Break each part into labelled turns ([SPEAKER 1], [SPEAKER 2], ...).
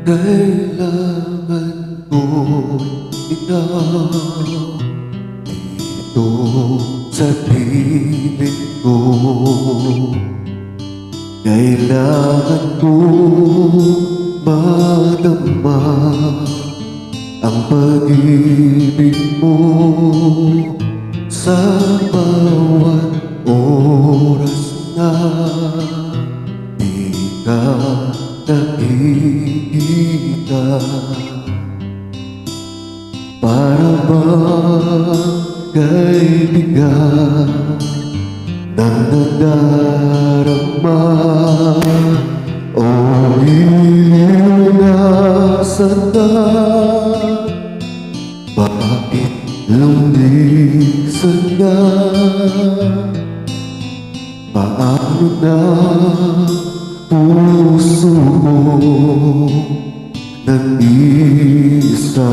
[SPEAKER 1] Kailangan ko ikaw dito sa piling ko. Kailangan ko madama ang pag-ibig mo sa bawat oras na di ka nakikita. Para bang kaibigan nang nadarama o inilasan ka? Bakit lumisan ka? Paano na puso mo nag-isa?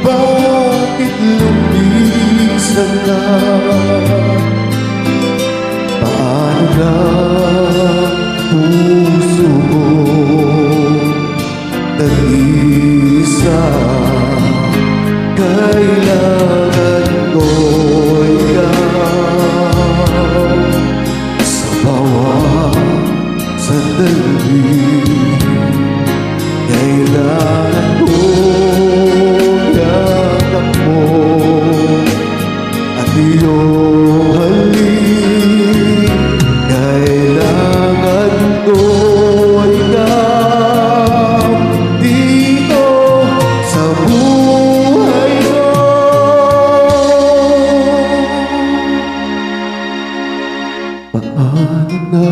[SPEAKER 1] Bakit lumisan ka? Paano na puso mo nag-isa? Kailangan ko ikaw sa bawat sandali. Kailangan ko yakap mo at iyong halik. Kailangan ko ikaw dito sa buhay ko. Paano na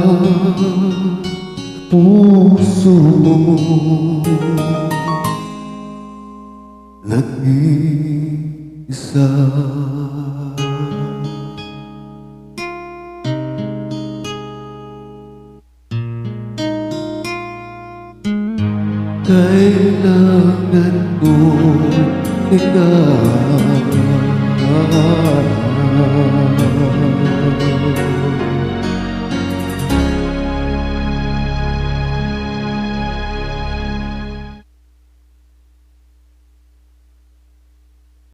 [SPEAKER 1] puso mo nag-isa? Kailangan ko ikaw